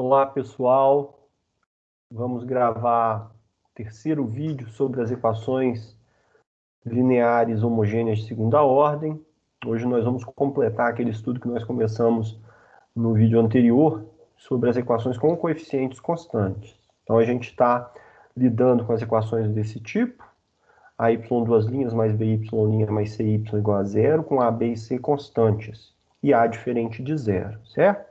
Olá, pessoal. Vamos gravar o terceiro vídeo sobre as equações lineares homogêneas de segunda ordem. Hoje nós vamos completar aquele estudo que nós começamos no vídeo anterior sobre as equações com coeficientes constantes. Então a gente está lidando com as equações desse tipo, a y duas linhas mais by mais cy igual a zero, com a, b e c constantes, e a diferente de zero, certo?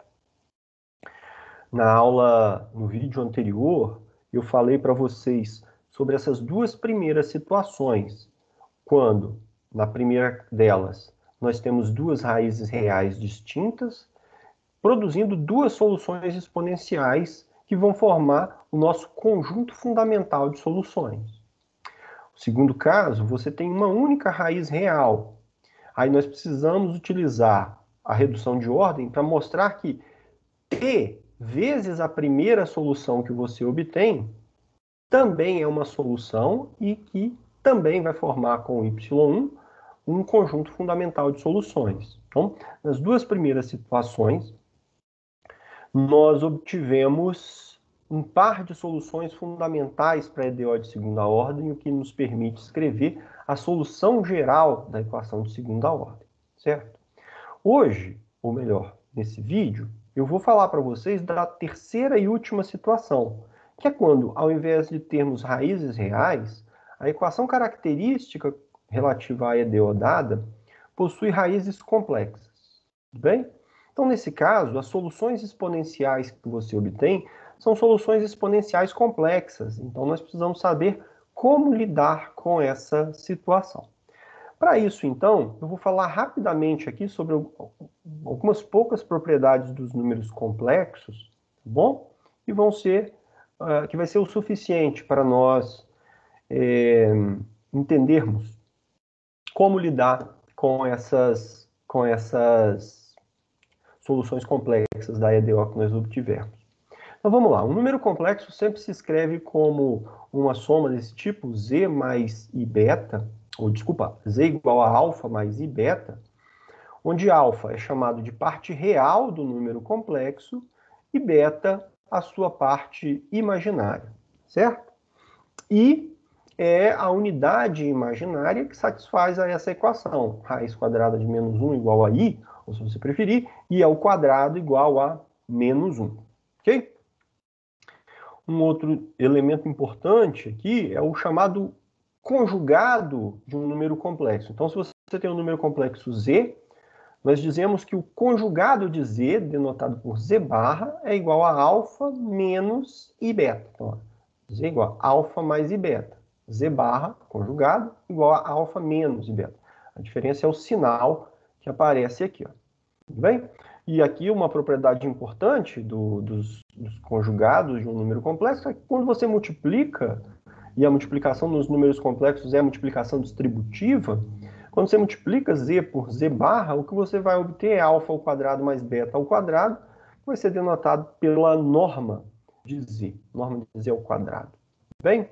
No vídeo anterior, eu falei para vocês sobre essas duas primeiras situações, quando, na primeira delas, nós temos duas raízes reais distintas, produzindo duas soluções exponenciais que vão formar o nosso conjunto fundamental de soluções. No segundo caso, você tem uma única raiz real. Aí nós precisamos utilizar a redução de ordem para mostrar que T vezes a primeira solução que você obtém também é uma solução e que também vai formar com y1 um conjunto fundamental de soluções. Então, nas duas primeiras situações, nós obtivemos um par de soluções fundamentais para a EDO de segunda ordem, o que nos permite escrever a solução geral da equação de segunda ordem, certo? Hoje, ou melhor, nesse vídeo, eu vou falar para vocês da terceira e última situação, que é quando, ao invés de termos raízes reais, a equação característica relativa à EDO dada possui raízes complexas. Tudo bem? Então, nesse caso, as soluções exponenciais que você obtém são soluções exponenciais complexas. Então, nós precisamos saber como lidar com essa situação. Para isso, então, eu vou falar rapidamente aqui sobre algumas poucas propriedades dos números complexos, tá bom? E que vai ser o suficiente para nós entendermos como lidar com essas soluções complexas da EDO que nós obtivemos. Então vamos lá, um número complexo sempre se escreve como uma soma desse tipo, z mais i beta, z igual a alfa mais i beta, onde alfa é chamado de parte real do número complexo e beta a sua parte imaginária, certo? E é a unidade imaginária que satisfaz a essa equação, raiz quadrada de menos 1 igual a i, ou se você preferir, i ao quadrado igual a menos 1, ok? Um outro elemento importante aqui é o chamado conjugado de um número complexo. Então, se você tem um número complexo z, nós dizemos que o conjugado de z, denotado por z barra, é igual a alfa menos i beta. Então, z igual a alfa mais i beta. Z barra, conjugado, igual a alfa menos i beta. A diferença é o sinal que aparece aqui, ó. Tudo bem? E aqui uma propriedade importante dos conjugados de um número complexo é que quando você multiplica, e a multiplicação nos números complexos é a multiplicação distributiva, quando você multiplica z por z barra, o que você vai obter é alfa ao quadrado mais beta ao quadrado, que vai ser denotado pela norma de z ao quadrado. Bem?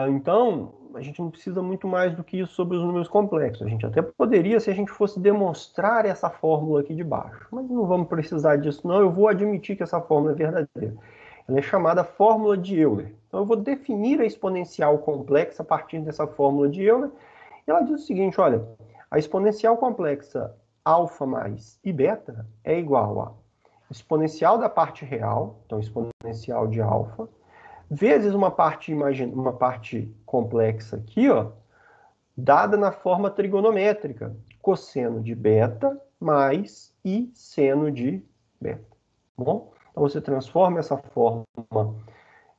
Então, a gente não precisa muito mais do que isso sobre os números complexos. A gente até poderia se a gente fosse demonstrar essa fórmula aqui de baixo. Mas não vamos precisar disso, não. Eu vou admitir que essa fórmula é verdadeira. Ela é chamada fórmula de Euler. Então, eu vou definir a exponencial complexa a partir dessa fórmula de Euler. E ela diz o seguinte, olha, a exponencial complexa alfa mais i beta é igual a exponencial da parte real, então exponencial de alfa, vezes uma parte complexa aqui, ó, dada na forma trigonométrica, cosseno de beta mais i seno de beta. Bom? Então você transforma essa forma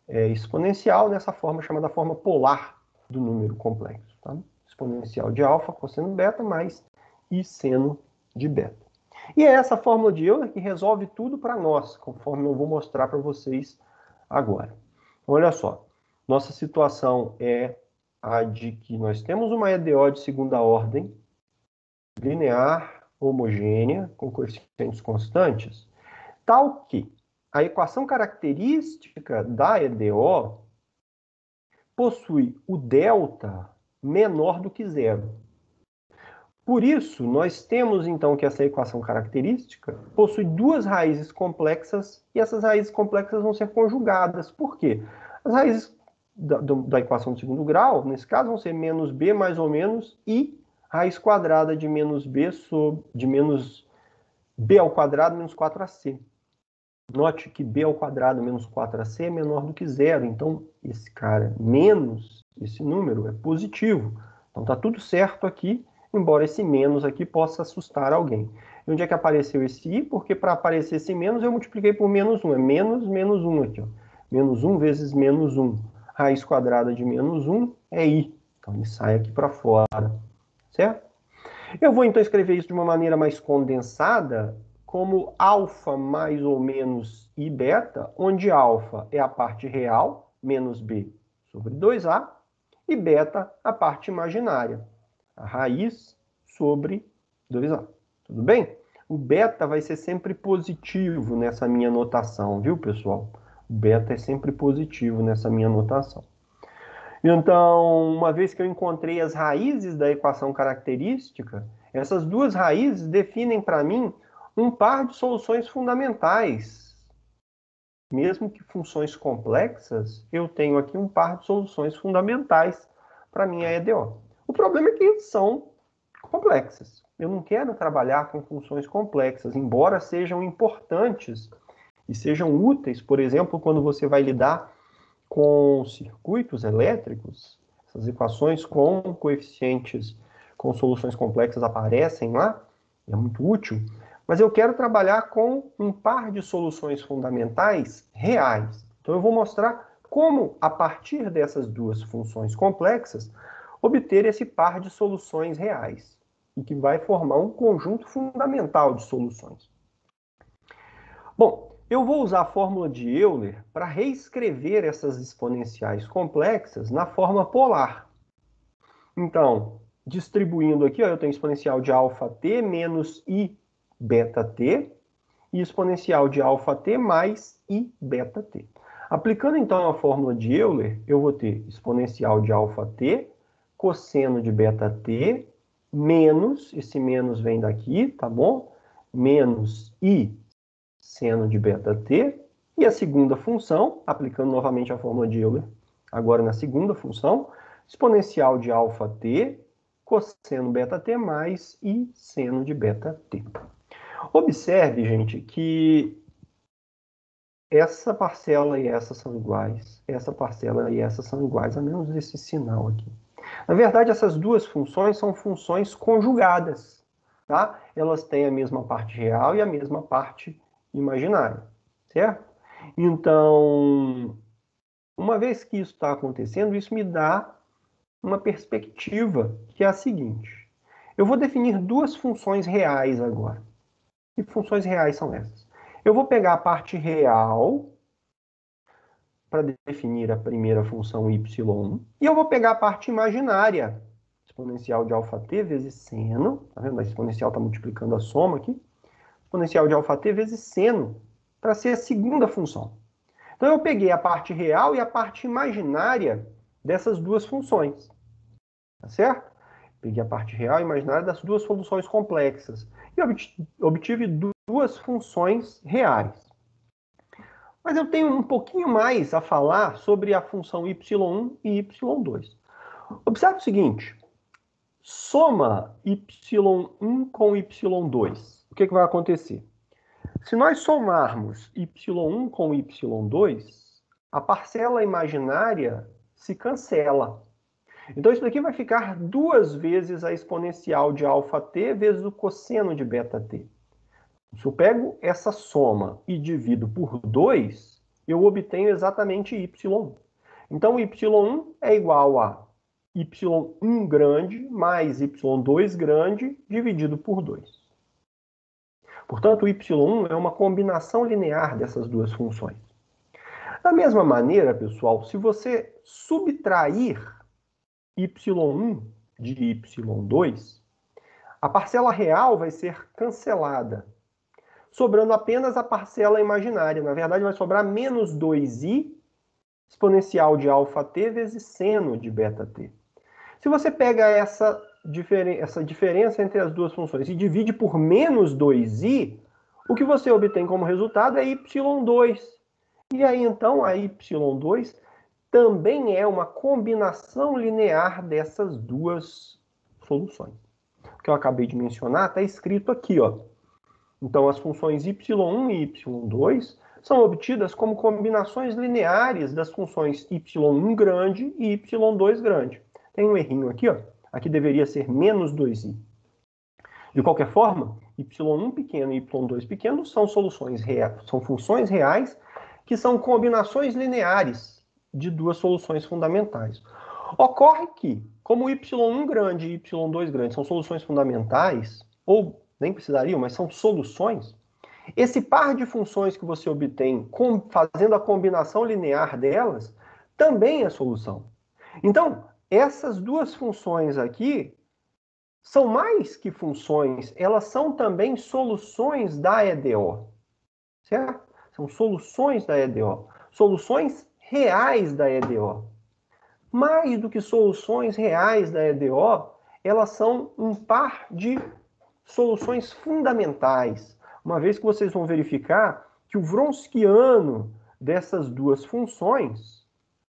exponencial nessa forma chamada forma polar do número complexo. Tá? Exponencial de alfa, cosseno beta mais i seno de beta. E é essa fórmula de Euler que resolve tudo para nós, conforme eu vou mostrar para vocês agora. Olha só, nossa situação é a de que nós temos uma EDO de segunda ordem, linear, homogênea, com coeficientes constantes, tal que a equação característica da EDO possui o delta menor do que zero. Por isso, nós temos, então, que essa equação característica possui duas raízes complexas e essas raízes complexas vão ser conjugadas. Por quê? As raízes da equação de segundo grau, nesse caso, vão ser menos b mais ou menos i raiz quadrada de menos b de menos b ao quadrado menos 4ac. Note que b ao quadrado menos 4ac é menor do que zero. Então, esse cara menos esse número é positivo. Então, está tudo certo aqui, embora esse menos aqui possa assustar alguém. E onde é que apareceu esse i? Porque para aparecer esse menos, eu multipliquei por menos 1. É menos menos 1 aqui. Ó. Menos 1 vezes menos 1. Raiz quadrada de menos 1 é i. Então, ele sai aqui para fora. Certo? Eu vou, então, escrever isso de uma maneira mais condensada, como alfa mais ou menos i beta, onde alfa é a parte real, menos b sobre 2a, e beta a parte imaginária, a raiz sobre 2a. Tudo bem? O beta vai ser sempre positivo nessa minha notação, viu, pessoal? O beta é sempre positivo nessa minha notação. Então, uma vez que eu encontrei as raízes da equação característica, essas duas raízes definem para mim um par de soluções fundamentais. Mesmo que funções complexas, eu tenho aqui um par de soluções fundamentais para a minha EDO. O problema é que são complexas. Eu não quero trabalhar com funções complexas, embora sejam importantes e sejam úteis, por exemplo, quando você vai lidar com circuitos elétricos, essas equações com coeficientes, com soluções complexas aparecem lá, é muito útil, mas eu quero trabalhar com um par de soluções fundamentais reais. Então eu vou mostrar como, a partir dessas duas funções complexas, obter esse par de soluções reais, e que vai formar um conjunto fundamental de soluções. Bom, eu vou usar a fórmula de Euler para reescrever essas exponenciais complexas na forma polar. Então, distribuindo aqui, ó, eu tenho exponencial de αt menos i beta-t e exponencial de αt mais i beta-t. Aplicando, então, a fórmula de Euler, eu vou ter exponencial de αt, cosseno de beta-t, menos, esse menos vem daqui, tá bom? Menos i seno de beta-t, e a segunda função, aplicando novamente a fórmula de Euler, agora na segunda função, exponencial de αt, cosseno beta-t mais i seno de beta-t. Observe, gente, que essa parcela e essa são iguais, essa parcela e essa são iguais, a menos esse sinal aqui. Na verdade, essas duas funções são funções conjugadas, tá? Elas têm a mesma parte real e a mesma parte imaginária, certo? Então, uma vez que isso está acontecendo, isso me dá uma perspectiva que é a seguinte. Eu vou definir duas funções reais agora. Que funções reais são essas? Eu vou pegar a parte real para definir a primeira função y, e eu vou pegar a parte imaginária, exponencial de αt vezes seno, tá vendo? A exponencial está multiplicando a soma aqui, exponencial de αt vezes seno, para ser a segunda função. Então, eu peguei a parte real e a parte imaginária dessas duas funções. Tá certo? Peguei a parte real e imaginária das duas soluções complexas. E obtive duas funções reais. Mas eu tenho um pouquinho mais a falar sobre a função y1 e y2. Observe o seguinte. Soma y1 com y2. O que vai acontecer? Se nós somarmos y1 com y2, a parcela imaginária se cancela. Então, isso daqui vai ficar duas vezes a exponencial de αt vezes o cosseno de beta-t. Se eu pego essa soma e divido por 2, eu obtenho exatamente y1. Então, y1 é igual a y1 grande mais y2 grande dividido por 2. Portanto, o y1 é uma combinação linear dessas duas funções. Da mesma maneira, pessoal, se você subtrair y1 de y2, a parcela real vai ser cancelada, sobrando apenas a parcela imaginária. Na verdade, vai sobrar menos 2i exponencial de αt vezes seno de beta-t. Se você pega essa essa diferença entre as duas funções e divide por menos 2i, o que você obtém como resultado é y2. E aí, então, a y2 também é uma combinação linear dessas duas soluções. O que eu acabei de mencionar está escrito aqui, ó. Então, as funções y1 e y2 são obtidas como combinações lineares das funções y1 grande e y2 grande. Tem um errinho aqui, ó. Aqui deveria ser menos 2i. De qualquer forma, y1 pequeno e y2 pequeno são funções reais que são combinações lineares de duas soluções fundamentais. Ocorre que, como y1 grande e y2 grande são soluções fundamentais, ou nem precisariam, mas são soluções, esse par de funções que você obtém fazendo a combinação linear delas também é solução. Então, essas duas funções aqui são mais que funções, elas são também soluções da EDO. Certo? São soluções da EDO. Soluções reais da EDO. Mais do que soluções reais da EDO, elas são um par de soluções fundamentais. Uma vez que vocês vão verificar que o Wronskiano dessas duas funções,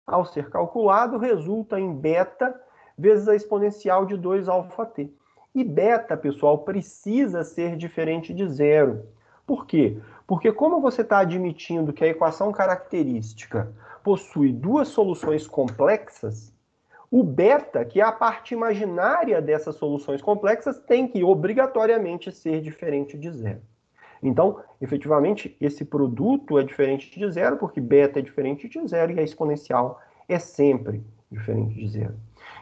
ao ser calculado, resulta em beta vezes a exponencial de 2αt. E beta, pessoal, precisa ser diferente de zero. Por quê? Porque como você está admitindo que a equação característica possui duas soluções complexas, o beta, que é a parte imaginária dessas soluções complexas, tem que obrigatoriamente ser diferente de zero. Então, efetivamente, esse produto é diferente de zero, porque beta é diferente de zero e a exponencial é sempre diferente de zero.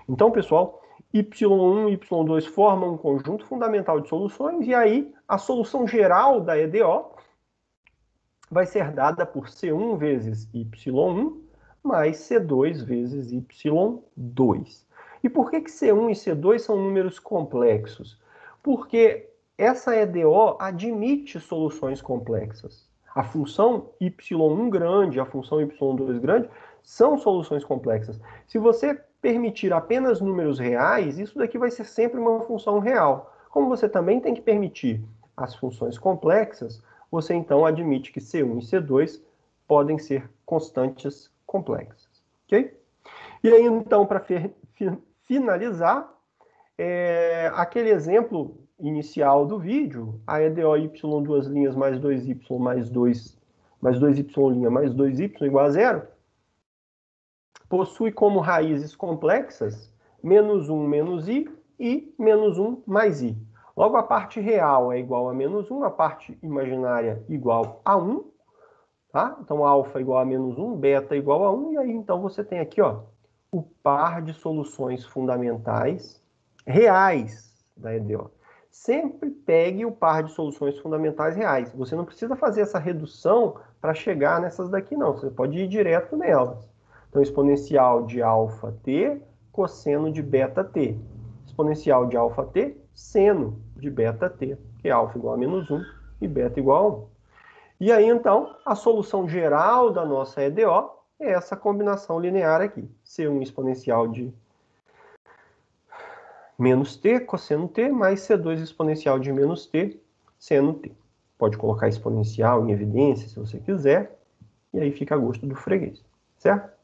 Então, pessoal, y1 e y2 formam um conjunto fundamental de soluções, e aí a solução geral da EDO vai ser dada por C1 vezes y1 mais C2 vezes y2. E por que C1 e C2 são números complexos? Porque essa EDO admite soluções complexas. A função y1 grande e a função y2 grande são soluções complexas. Se você permitir apenas números reais, isso daqui vai ser sempre uma função real. Como você também tem que permitir as funções complexas, você então admite que C1 e C2 podem ser constantes complexas. Ok? E aí, então, para finalizar, aquele exemplo inicial do vídeo, a EDO y, duas linhas, mais 2y mais 2y' mais 2y igual a zero, possui como raízes complexas menos 1 menos i e menos 1 mais i. Logo, a parte real é igual a menos 1, a parte imaginária igual a 1. Tá? Então, alfa igual a menos 1, beta igual a 1. E aí, então, você tem aqui, ó, o par de soluções fundamentais reais da EDO. Sempre pegue o par de soluções fundamentais reais. Você não precisa fazer essa redução para chegar nessas daqui, não. Você pode ir direto nelas. Então, exponencial de alfa t, cosseno de beta t. Exponencial de alfa t, seno de beta t, que é alfa igual a menos 1 e beta igual a 1. E aí, então, a solução geral da nossa EDO é essa combinação linear aqui. C1 exponencial de menos t, cosseno t, mais C2 exponencial de menos t, seno t. Pode colocar exponencial em evidência, se você quiser, e aí fica a gosto do freguês, certo?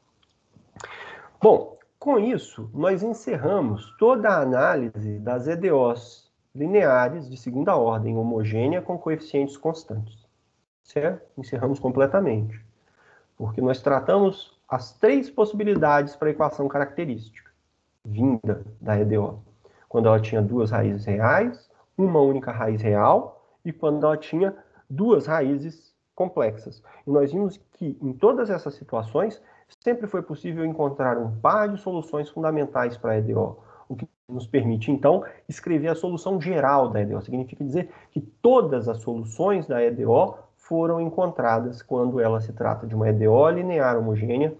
Bom, com isso, nós encerramos toda a análise das EDOs lineares de segunda ordem homogênea com coeficientes constantes. Certo? Encerramos completamente. Porque nós tratamos as três possibilidades para a equação característica, vinda da EDO. Quando ela tinha duas raízes reais, uma única raiz real, e quando ela tinha duas raízes complexas. E nós vimos que, em todas essas situações, sempre foi possível encontrar um par de soluções fundamentais para a EDO, o que nos permite, então, escrever a solução geral da EDO. Significa dizer que todas as soluções da EDO foram encontradas quando ela se trata de uma EDO linear homogênea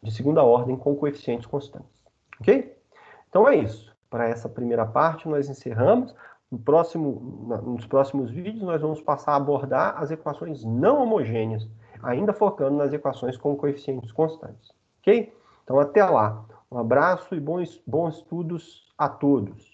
de segunda ordem com coeficientes constantes. Ok? Então é isso. Para essa primeira parte nós encerramos. Nos próximos vídeos nós vamos passar a abordar as equações não homogêneas, ainda focando nas equações com coeficientes constantes. Ok? Então até lá. Um abraço e bons estudos a todos.